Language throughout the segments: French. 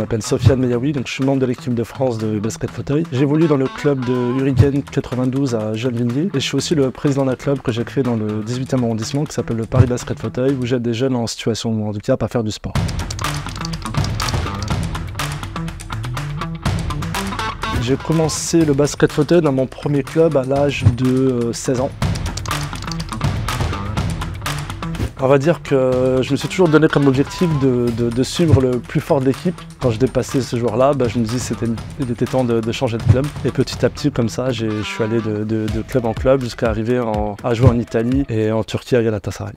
m'appelle Sofiane Meyaoui, donc je suis membre de l'équipe de France de basket fauteuil. J'évolue dans le club de Hurricane 92 à Gennevilliers et je suis aussi le président d'un club que j'ai créé dans le 18e arrondissement qui s'appelle le Paris Basket Fauteuil où j'aide des jeunes en situation de handicap à faire du sport. J'ai commencé le basket fauteuil dans mon premier club à l'âge de 16 ans. On va dire que je me suis toujours donné comme objectif de suivre le plus fort de l'équipe. Quand je dépassais ce jour-là, je me dis qu'il était temps de changer de club. Et petit à petit, comme ça, je suis allé de club en club jusqu'à arriver à jouer en Italie et en Turquie à Galatasaray.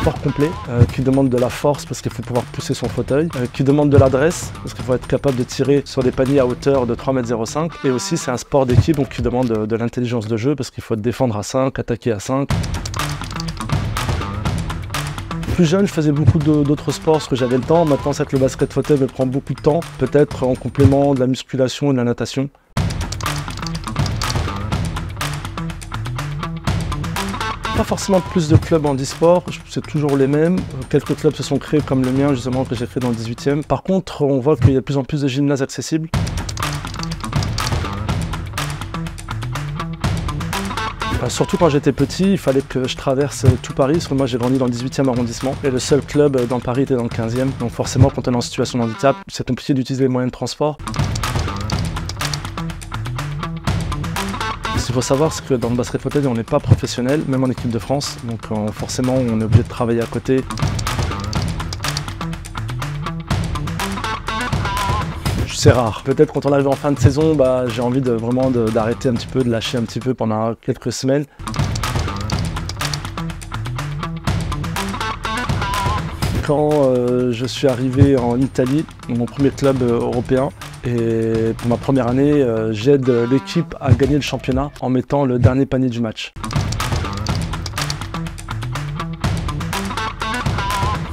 Sport complet, qui demande de la force parce qu'il faut pouvoir pousser son fauteuil, qui demande de l'adresse parce qu'il faut être capable de tirer sur des paniers à hauteur de 3,05 m. Et aussi c'est un sport d'équipe donc qui demande de l'intelligence de jeu parce qu'il faut défendre à 5, attaquer à 5. Plus jeune, je faisais beaucoup d'autres sports parce que j'avais le temps. Maintenant, c'est que le basket fauteuil me prend beaucoup de temps, peut-être en complément de la musculation et de la natation. Pas forcément plus de clubs en e-sport, c'est toujours les mêmes. Quelques clubs se sont créés comme le mien justement que j'ai fait dans le 18e. Par contre, on voit qu'il y a de plus en plus de gymnases accessibles. Surtout quand j'étais petit, il fallait que je traverse tout Paris, parce que moi j'ai grandi dans le 18e arrondissement et le seul club dans Paris était dans le 15e. Donc forcément quand on est en situation de handicap, c'est compliqué d'utiliser les moyens de transport. Ce qu'il faut savoir, c'est que dans le basket fauteuil, on n'est pas professionnel, même en équipe de France. Donc forcément, on est obligé de travailler à côté. C'est rare. Peut-être quand on arrive en fin de saison, j'ai envie vraiment d'arrêter un petit peu, de lâcher un petit peu pendant quelques semaines. Quand je suis arrivé en Italie, mon premier club européen, et pour ma première année, j'aide l'équipe à gagner le championnat en mettant le dernier panier du match.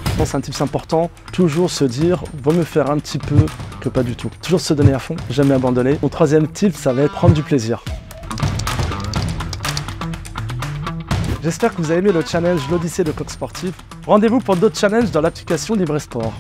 Je pense que c'est un tips important, toujours se dire vaut mieux faire un petit peu que pas du tout. Toujours se donner à fond, jamais abandonner. Mon troisième tip, ça va être prendre du plaisir. J'espère que vous avez aimé le challenge l'Odyssée de Coq Sportif. Rendez-vous pour d'autres challenges dans l'application Libre Sport.